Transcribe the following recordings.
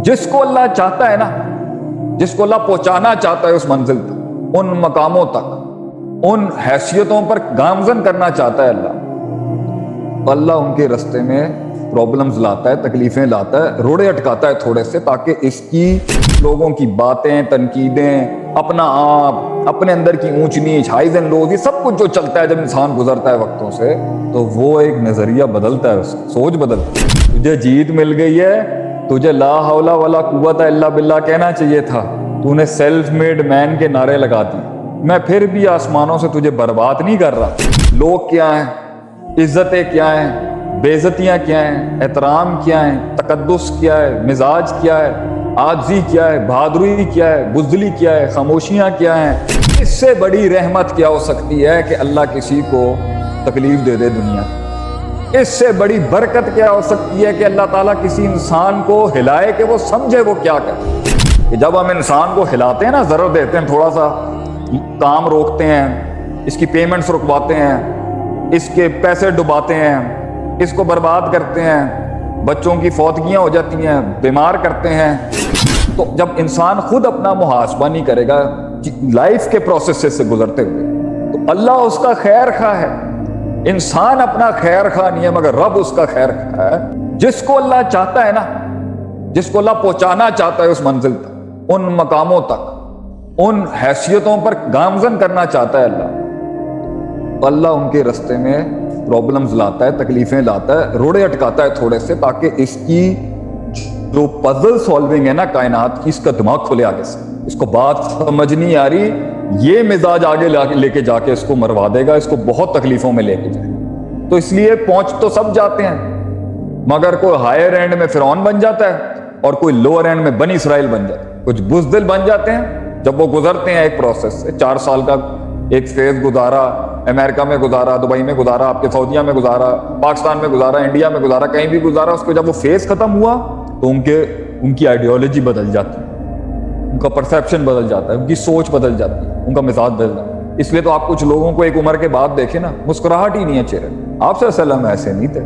جس کو اللہ چاہتا ہے نا، جس کو اللہ پہنچانا چاہتا ہے اس منزل تک، ان مقاموں تک، ان حیثیتوں پر گامزن کرنا چاہتا ہے اللہ ان کے رستے میں پرابلمز لاتا ہے، تکلیفیں لاتا ہے، روڑے اٹکاتا ہے تھوڑے سے، تاکہ اس کی لوگوں کی باتیں، تنقیدیں، اپنا آپ، اپنے اندر کی اونچ نیچ، ہائیز اینڈ لوز، یہ سب کچھ جو چلتا ہے جب انسان گزرتا ہے وقتوں سے، تو وہ ایک نظریہ بدلتا ہے، اس کی سوچ بدلتی ہے۔ تجھے جیت مل گئی ہے، تجھے لا حول ولا قوت الا باللہ کہنا چاہیے تھا، تو نے سیلف میڈ مین کے نعرے لگا دی۔ میں پھر بھی آسمانوں سے تجھے برباد نہیں کر رہا۔ لوگ کیا ہیں، عزتیں کیا ہیں، بے عزتیاں کیا ہیں، احترام کیا ہیں، تقدس کیا ہے، مزاج کیا ہے، عاجزی کیا ہے، بہادری کیا ہے، بزدلی کیا ہے، خاموشیاں کیا ہیں، اس سے بڑی رحمت کیا ہو سکتی ہے کہ اللہ کسی کو تکلیف دے دے دنیا۔ اس سے بڑی برکت کیا ہو سکتی ہے کہ اللہ تعالیٰ کسی انسان کو ہلائے کہ وہ سمجھے وہ کیا کرے۔ کہ جب ہم انسان کو ہلاتے ہیں نا، ضرر دیتے ہیں، تھوڑا سا کام روکتے ہیں، اس کی پیمنٹس رکواتے ہیں، اس کے پیسے ڈباتے ہیں، اس کو برباد کرتے ہیں، بچوں کی فوتگیاں ہو جاتی ہیں، بیمار کرتے ہیں، تو جب انسان خود اپنا محاسبہ نہیں کرے گا لائف کے پروسیس سے گزرتے ہوئے، تو اللہ اس کا خیر خواہ ہے۔ انسان اپنا خیر خواہ نہیں ہے، مگر رب اس کا خیر خواہ ہے۔ جس کو اللہ چاہتا ہے نا، جس کو اللہ پہنچانا چاہتا ہے اس منزل تک، ان مقاموں تک، ان حیثیتوں پر گامزن کرنا چاہتا ہے اللہ ان کے رستے میں پرابلمز لاتا ہے، تکلیفیں لاتا ہے، روڑے اٹکاتا ہے تھوڑے سے، تاکہ اس کی جو پزل سالونگ ہے نا کائنات کی، اس کا دماغ کھلے آگے سے، اس کو بات سمجھ نہیں آ رہی، یہ مزاج آگے لے کے جا کے اس کو مروا دے گا، اس کو بہت تکلیفوں میں لے کے جائے گا۔ تو اس لیے پہنچ تو سب جاتے ہیں، مگر کوئی ہائر اینڈ میں فرعون بن جاتا ہے اور کوئی لوور اینڈ میں بنی اسرائیل بن جاتا ہے۔ کچھ بزدل بن جاتے ہیں جب وہ گزرتے ہیں ایک پروسیس سے، 4 سال کا ایک فیز گزارا، امریکہ میں گزارا، دبئی میں گزارا، آپ کے سعودیہ میں گزارا، پاکستان میں گزارا، انڈیا میں گزارا، کہیں بھی گزارا، اس کو جب وہ فیز ختم ہوا تو ان کی آئیڈیالوجی بدل جاتی ہے، ان کا پرسیپشن بدل جاتا ہے، ان کی سوچ بدل جاتی ہے، ان کا مزاج بدل جاتا ہے۔ اس لیے تو آپ کچھ لوگوں کو ایک عمر کے بعد دیکھیں نا، مسکراہٹ ہی نہیں ہے چہرے۔ آپ صلی اللہ علیہ وسلم ایسے نہیں تھے،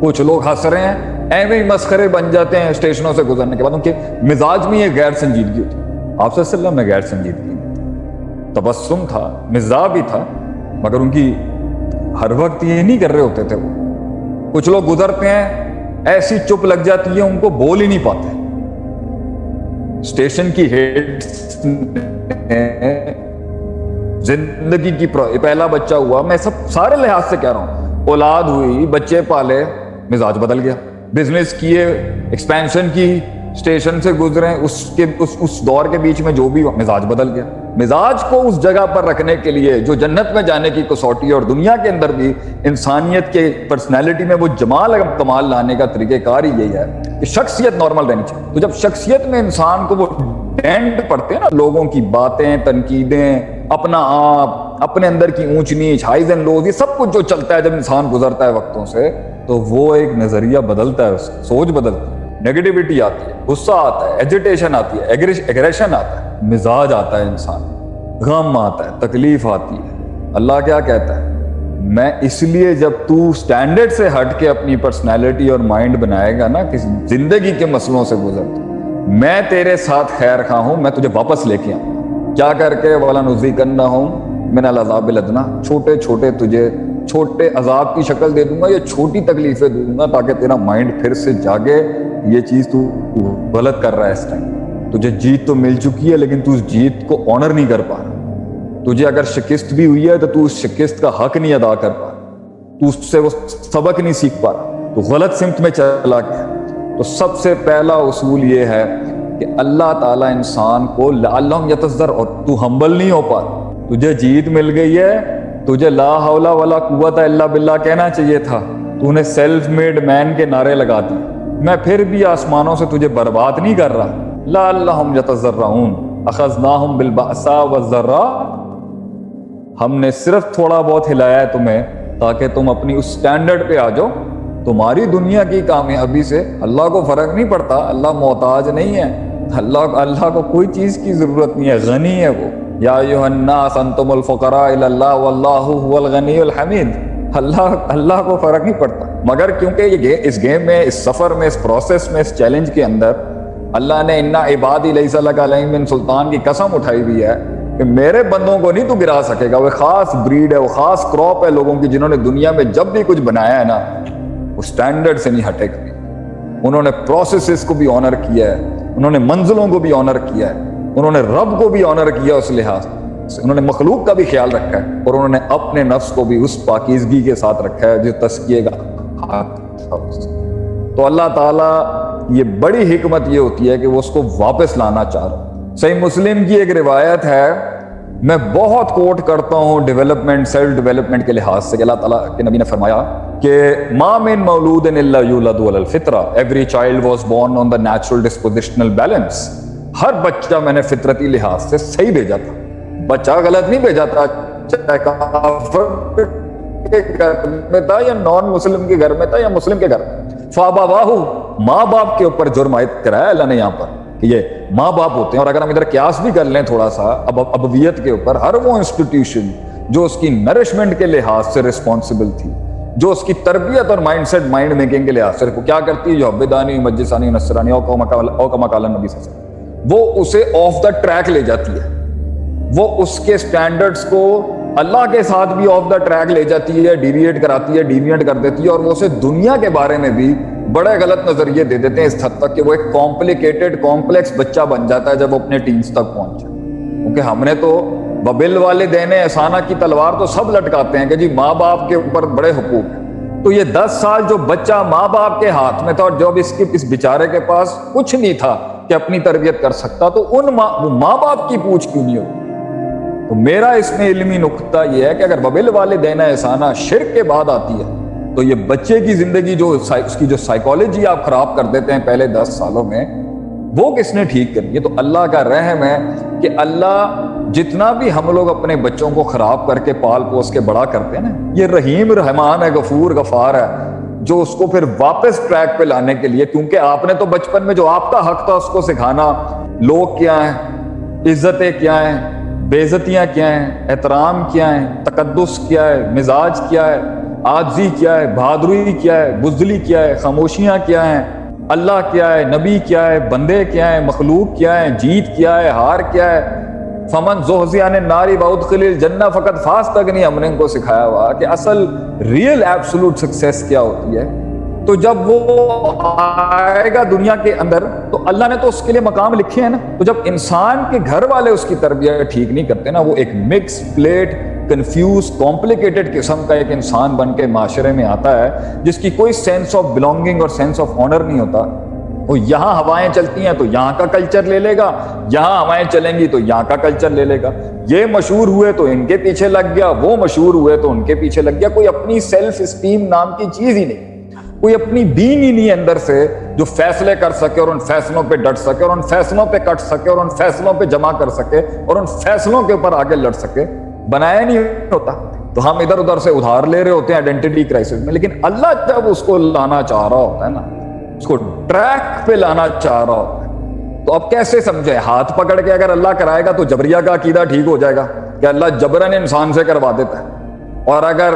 کچھ لوگ ہنس رہے ہیں، ایویں ہی مسخرے بن جاتے ہیں اسٹیشنوں سے گزرنے کے بعد، ان کے مزاج میں یہ غیر سنجیدگی ہوتی ہے۔ آپ صلی اللہ علیہ وسلم میں غیر سنجیدگی نہیں تھی، تبسم تھا، مزاح بھی تھا، مگر ان کی ہر وقت یہ نہیں کر رہے ہوتے تھے وہ۔ کچھ لوگ گزرتے ہیں، ایسی چپ لگ جاتی ہے، ان کو بول ہی نہیں پاتے۔ اسٹیشن کی ہیڈ زندگی کی پہلا بچہ ہوا، میں سارے لحاظ سے کہہ رہا ہوں، اولاد ہوئی، بچے پالے، مزاج بدل گیا، بزنس کیے، ایکسپینشن کی، اسٹیشن سے گزرے، اس دور کے بیچ میں جو بھی مزاج بدل گیا۔ مزاج کو اس جگہ پر رکھنے کے لیے جو جنت میں جانے کی کسوٹی ہے، اور دنیا کے اندر بھی انسانیت کے پرسنالٹی میں وہ جمال کمال لانے کا طریقہ کار ہی یہی ہے کہ شخصیت نارمل رہنی چاہیے۔ تو جب شخصیت میں انسان کو وہ ڈینٹ پڑتے ہیں نا، لوگوں کی باتیں، تنقیدیں، اپنا آپ، اپنے اندر کی اونچ نیچ، ہائیز اینڈ لوز، یہ سب کچھ جو چلتا ہے جب انسان گزرتا ہے وقتوں سے، تو وہ ایک نظریہ بدلتا ہے، اس کی سوچ بدلتی ہے، نیگیٹیوٹی آتی ہے، غصہ آتا ہے، ایجیٹیشن آتی ہے، ایگریشن آتا ہے، مزاج آتا ہے انسان، غم آتا ہے، تکلیف آتی ہے۔ اللہ کیا کہتا ہے؟ میں اس لیے جب تو سٹینڈرڈ سے ہٹ کے اپنی پرسنالٹی اور مائنڈ بنائے گا نا، کسی زندگی کے مسئلوں سے گزرتے، میں تیرے ساتھ خیر خواہ ہوں، میں تجھے واپس لے کے آؤں، کیا کر کے وَلَنُذِيقَنَّهُم مِّنَ الْعَذَابِ الْأَدْنَىٰ، چھوٹے چھوٹے تجھے چھوٹے عذاب کی شکل دے دوں گا، یہ چھوٹی تکلیفیں دوں گا، تاکہ تیرا مائنڈ پھر سے جاگے، یہ چیز تو غلط کر رہا ہے اس ٹائم، تجھے جیت تو مل چکی ہے لیکن تو اس جیت کو آنر نہیں کر پا رہا، تجھے اگر شکست بھی ہوئی ہے تو تو اس شکست کا حق نہیں ادا کر پا رہا، تو اس سے وہ سبق نہیں سیکھ پا رہا، تو غلط سمت میں چلا گیا۔ تو سب سے پہلا اصول یہ ہے کہ اللہ تعالیٰ انسان کو لعلہم یتذکرون، اور تو ہمبل نہیں ہو پا رہا، تجھے جیت مل گئی ہے، تجھے لا حول ولا قوت الا باللہ کہنا چاہیے تھا، تو نے سیلف میڈ مین کے نعرے لگا دی۔ میں پھر بھی آسمانوں سے تجھے برباد نہیں کر رہا، لعلہم یتضرعون اخذناہم بالبأساء والضراء، ہم نے صرف تھوڑا بہت ہلایا ہے تمہیں تاکہ تم اپنی اس سٹینڈرڈ پہ آ جاؤ۔ تمہاری دنیا کی کامیابی سے اللہ کو فرق نہیں پڑتا، اللہ محتاج نہیں ہے، اللہ کو کوئی چیز کی ضرورت نہیں ہے، غنی ہے وہ۔ یا ایھا الناس انتم الفقراء الی اللہ واللہ هو الغنی الحمید، اللہ کو فرق نہیں پڑتا، مگر کیونکہ یہ اس گیم میں، اس سفر میں، اس پروسیس میں، اس چیلنج کے اندر اللہ نے انا عبادی لیس لک علیہم من سلطان کی قسم اٹھائی ہوئی ہے کہ میرے بندوں کو نہیں تو گرا سکے گا. وہ خاص بریڈ ہے, وہ خاص کراپ ہے لوگوں کی جنہوں نے دنیا میں جب بھی کچھ بنایا ہے نا وہ سٹینڈرڈ سے نہیں ہٹے کبھی. انہوں نے پروسیسز کو بھی آنر کیا ہے, انہوں نے منزلوں کو بھی آنر کیا ہے, انہوں نے رب کو بھی آنر کیا اس لحاظ سے, انہوں نے مخلوق کا بھی خیال رکھا ہے, اور انہوں نے اپنے نفس کو بھی اس پاکیزگی کے ساتھ رکھا ہے جو تزکیے کا حق تھا. تو اللہ تعالیٰ یہ بڑی حکمت یہ ہوتی ہے کہ وہ اس کو واپس لانا چاہ رہا ہے. صحیح مسلم کی ایک روایت ہے, میں بہت کوٹ کرتا ہوں ڈیولپمنٹ, سیلف ڈیولپمنٹ کے لحاظ سے, کہ اللہ تعالیٰ کے نبی نے فرمایا کہ ما من مولود الا یولد علی الفطرہ, every child was born on the natural dispositional balance. ہر بچہ میں نے فطرتی لحاظ سے صحیح بھیجا تھا, بچہ غلط نہیں بھیجا تھا, چاہے کافر کے گھر میں تھا یا نان مسلم کے گھر میں تھا یا مسلم کے گھر میں. فابواہ, ماں باپ کے اوپر جرم عائد کرایا اللہ نے یہاں پر کہ یہ ماں باپ ہوتے ہیں. اور اگر ہم ادھر قیاس بھی کر لیں تھوڑا سا ابویت کے اوپر, ہر وہ انسٹیٹیوشن جو اس کی نرشمنٹ کے لحاظ سے رسپانسبل تھی, جو اس کی تربیت اور مائنڈ سیٹ, مائنڈ میکنگ کے لحاظ سے کیا کرتی ہے, جو عبیدانی, مجلسانی, نصرانی, او کما قال النبی صلی اللہ علیہ وسلم, وہ اسے آف دا ٹریک لے جاتی ہے. وہ اس کے سٹینڈرڈز کو اللہ کے ساتھ بھی آف دا ٹریک لے جاتی ہے, ڈیویٹ کراتی ہے, ڈیویٹ کر دیتی ہے, اور وہ اسے دنیا کے بارے میں بھی بڑے غلط نظریے دے دیتے ہیں اس حد تک کہ وہ ایک کمپلیکیٹڈ, کمپلیکس بچہ بن جاتا ہے جب وہ اپنے ٹینز تک پہنچ جائے. کیونکہ ہم نے تو وبالوالدین احسانہ کی تلوار تو سب لٹکاتے ہیں کہ جی ماں باپ کے اوپر بڑے حقوق ہیں. تو یہ 10 سال جو بچہ ماں باپ کے ہاتھ میں تھا, اور جب اس بیچارے کے پاس کچھ نہیں تھا کہ اپنی تربیت کر سکتا, تو ان ماں باپ کی پوچھ کیوں نہیں ہوئی. تو میرا اس میں علمی نقطہ یہ ہے کہ اگر وبالوالدین احسانہ شرک کے بعد آتی ہے تو یہ بچے کی زندگی جو اس کی جو سائیکالوجی آپ خراب کر دیتے ہیں پہلے 10 سالوں میں, وہ کس نے ٹھیک کرنی ہے. تو اللہ کا رحم ہے کہ اللہ جتنا بھی ہم لوگ اپنے بچوں کو خراب کر کے پال پوس کے بڑا کرتے ہیں نا, یہ رحیم رحمان ہے, غفور غفار ہے, جو اس کو پھر واپس ٹریک پہ لانے کے لیے, کیونکہ آپ نے تو بچپن میں جو آپ کا حق تھا اس کو سکھانا, لوگ کیا ہیں, عزتیں کیا ہیں, بے عزتیاں کیا ہیں, احترام کیا ہیں, تقدس کیا ہے, مزاج کیا ہے, عاجزی کیا ہے, بہادری کیا ہے, بزدلی کیا ہے, خاموشیاں کیا ہیں, اللہ کیا ہے, نبی کیا ہے, بندے کیا ہیں, مخلوق کیا ہے, جیت کیا ہے, ہار کیا ہے. فمن زحزح عن النار وادخل الجنہ فقد فاز تک نہیں ہم نے ان کو سکھایا ہوا کہ اصل ریئل ایبسولوٹ سکسیس کیا ہوتی ہے. تو جب وہ آئے گا دنیا کے اندر تو اللہ نے تو اس کے لیے مقام لکھے ہیں نا. تو جب انسان کے گھر والے اس کی تربیت ٹھیک نہیں کرتے نا, وہ ایک مکس پلیٹ, کنفیوز, کمپلیکیٹڈ قسم کا ایک انسان بن کے معاشرے میں آتا ہے جس کی کوئی سینس آف بلونگنگ اور سینس آف آنر نہیں ہوتا. وہ یہاں ہوائیں چلتی ہیں تو یہاں کا کلچر لے لے گا, یہاں ہوائیں چلیں گی تو یہاں کا کلچر لے لے گا. یہ مشہور ہوئے تو ان کے پیچھے لگ گیا, وہ مشہور ہوئے تو ان کے پیچھے لگ گیا. کوئی اپنی سیلف اسٹیم نام کی چیز ہی نہیں, کوئی اپنی بینگ ہی نہیں اندر سے جو فیصلے کر سکے اور ان فیصلوں پہ ڈٹ سکے اور ان فیصلوں پہ کٹ سکے اور ان فیصلوں پہ جمع کر سکے اور ان فیصلوں کے اوپر آگے لڑ سکے. بنایا نہیں ہوتا. تو ہم ادھر ادھر سے ادھار لے رہے ہوتے ہیں آئیڈینٹی کرائسس میں. لیکن اللہ جب اس کو لانا چاہ رہا ہوتا ہے نا, اس کو ٹریک پہ لانا چاہ رہا ہوتا ہے, تو اب کیسے سمجھے؟ ہاتھ پکڑ کے اگر اللہ کرائے گا تو جبریہ کا عقیدہ ٹھیک ہو جائے گا کہ اللہ جبرن انسان سے کروا دیتا ہے, اور اگر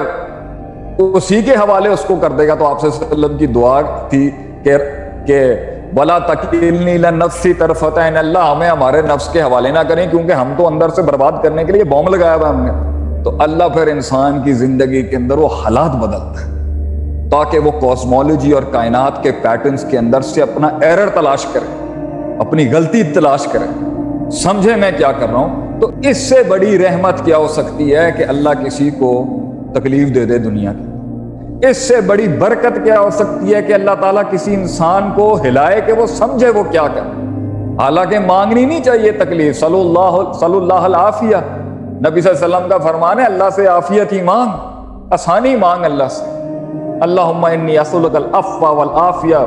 اسی کے حوالے اس کو کر دے گا تو آپ صلی اللہ علیہ وسلم کی دعا تھی کہ وَلَا تَكِلْنِي إِلَى نَفْسِي طَرْفَةَ عَيْنٍ, اللہ ہمیں ہمارے نفس کے حوالے نہ کریں کیونکہ ہم تو اندر سے برباد کرنے کے لیے بوم لگایا ہوا ہم نے. تو اللہ پھر انسان کی زندگی کے اندر وہ حالات بدلتا ہے تاکہ وہ کاسمولوجی اور کائنات کے پیٹرنز کے اندر سے اپنا ایرر تلاش کرے, اپنی غلطی تلاش کرے, سمجھے میں کیا کر رہا ہوں. تو اس سے بڑی رحمت کیا ہو سکتی ہے کہ اللہ کسی کو تکلیف دے دے دنیا کی. اس سے بڑی برکت کیا ہو سکتی ہے کہ اللہ تعالیٰ کسی انسان کو ہلائے کہ وہ سمجھے وہ کیا کرے. حالانکہ مانگنی نہیں چاہیے تکلیف, صلی اللہ العافیہ, نبی صلی اللہ علیہ وسلم کا فرمان ہے اللہ سے عافیت ہی مانگ, آسانی مانگ اللہ سے. اللہم انی اسألک العفو والعافیہ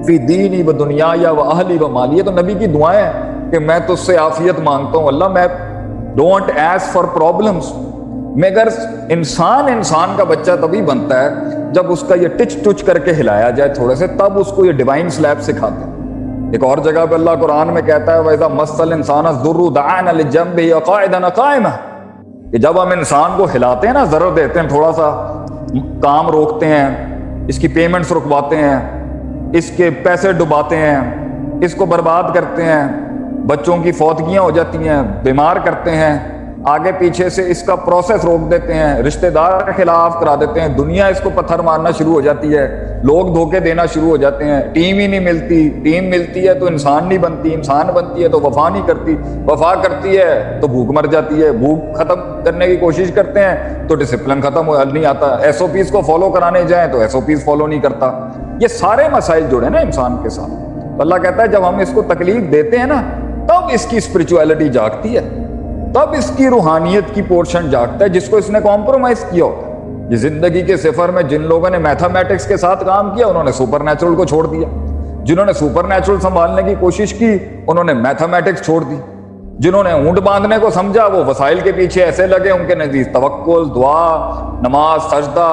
فی دینی و دنیای و اہلی و مالی. تو نبی کی دعائیں ہیں کہ میں تجھ سے عافیت مانگتا ہوں اللہ, میں ڈونٹ ایسک فار پرابلمس. مگر انسان کا بچہ تبھی بنتا ہے جب اس کا یہ ٹچ ٹچ کر کے ہلایا جائے تھوڑے سے, تب اس کو یہ ڈیوائن سلیب سکھاتے ہیں. ایک اور جگہ پہ اللہ قرآن میں کہتا ہے وَإِذَا مَسَّ الْإِنسَانَ الضُّرُّ دَعَانَا لِجَنبِهِ قَاعِدًا قَائِمًا, کہ جب ہم انسان کو ہلاتے ہیں نا, ضرر دیتے ہیں, تھوڑا سا کام روکتے ہیں, اس کی پیمنٹس رکواتے ہیں, اس کے پیسے ڈباتے ہیں, اس کو برباد کرتے ہیں، بچوں کی فوتگیاں ہو جاتی ہیں، بیمار کرتے ہیں، آگے پیچھے سے اس کا پروسیس روک دیتے ہیں، رشتہ دار کے خلاف کرا دیتے ہیں، دنیا اس کو پتھر مارنا شروع ہو جاتی ہے، لوگ دھوکے دینا شروع ہو جاتے ہیں، ٹیم ہی نہیں ملتی، ٹیم ملتی ہے تو انسان نہیں بنتی، انسان بنتی ہے تو وفا نہیں کرتی، وفا کرتی ہے تو بھوک مر جاتی ہے، بھوک ختم کرنے کی کوشش کرتے ہیں تو ڈسپلن ختم ہو نہیں آتا، ایس او پیز کو فالو کرانے جائیں تو ایس او پیز فالو نہیں کرتا۔ یہ سارے مسائل جڑے نا انسان کے ساتھ۔ اللہ کہتا ہے جب ہم اس کو تکلیف دیتے ہیں نا تب اس کی اسپرچویلٹی جاگتی ہے، تب اس کی روحانیت کی پورشن جاگتا ہے جس کو اس نے کمپرومائز کیا ہوتا ہے۔ یہ زندگی کے سفر میں جن لوگوں نے میتھمیٹکس کے ساتھ کام کیا انہوں نے سپر نیچرل کو چھوڑ دیا، جنہوں نے سپر نیچرل سنبھالنے کی کوشش کی انہوں نے میتھمیٹکس چھوڑ دی، جنہوں نے اونٹ باندھنے کو سمجھا وہ وسائل کے پیچھے ایسے لگے، ان کے نزدیک توکل، دعا، نماز، سجدہ،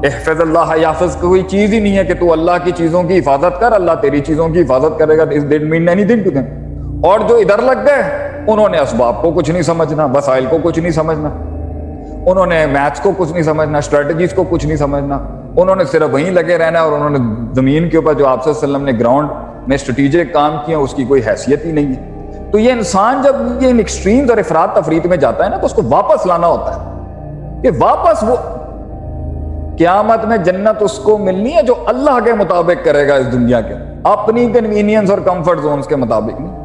احفظ اللہ یحفظ کوئی چیز ہی نہیں ہے کہ تو اللہ کی چیزوں کی حفاظت کر، اللہ تیری چیزوں کی حفاظت کرے گا۔ It didn't mean anything to them۔ اور جو ادھر لگ گئے انہوں نے اسباب کو کچھ نہیں سمجھنا، وسائل کو کچھ نہیں سمجھنا، انہوں نے میتھس کو کچھ نہیں سمجھنا، اسٹریٹجیز کو کچھ نہیں سمجھنا، انہوں نے صرف وہیں لگے رہنا اور انہوں نے زمین کے اوپر جو آپ صلی اللہ علیہ وسلم نے گراؤنڈ میں اسٹریٹجک کام کیا اس کی کوئی حیثیت ہی نہیں ہے۔ تو یہ انسان جب یہ ان ایکسٹریمز اور افراط تفریط میں جاتا ہے نا تو اس کو واپس لانا ہوتا ہے کہ واپس وہ قیامت میں جنت اس کو ملنی ہے جو اللہ کے مطابق کرے گا اس دنیا کے، اپنی کنوینئنس اور کمفرٹ زونز کے مطابق نہیں۔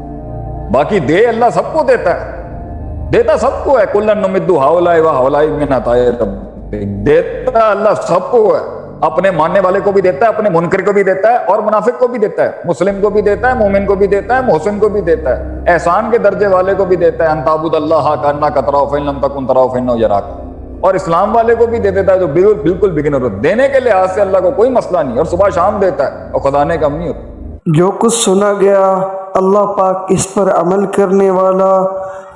باقی دے اللہ سب کو دیتا ہے، دیتا سب کو ہے، کلن نمد ہؤلاء و ہؤلاء من عطاء ربک، دیتا اللہ سب کو ہے، اپنے ماننے والے کو بھی دیتا ہے، اپنے منکر کو بھی دیتا ہے اور منافق کو بھی دیتا ہے، مسلم کو بھی دیتا ہے، مومن کو بھی دیتا ہے، محسن کو بھی دیتا ہے، احسان کے درجے والے کو بھی دیتا ہے، ان تعبد اللہ کانک تراہ فإن لم تکن تراہ فإنہ یراک، اور اسلام والے کو بھی دے دیتا ہے جو بالکل بگنر ہو۔ دینے کے لحاظ سے اللہ کو کوئی مسئلہ نہیں، اور صبح شام دیتا ہے اور خدا نے کم نہیں ہوتا۔ جو کچھ سنا گیا اللہ پاک اس پر عمل کرنے والا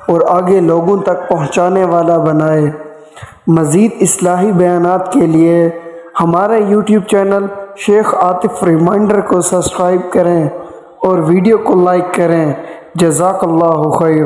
اور آگے لوگوں تک پہنچانے والا بنائے۔ مزید اصلاحی بیانات کے لیے ہمارے یوٹیوب چینل شیخ عاطف ریمائنڈر کو سبسکرائب کریں اور ویڈیو کو لائک کریں۔ جزاک اللہ خیر۔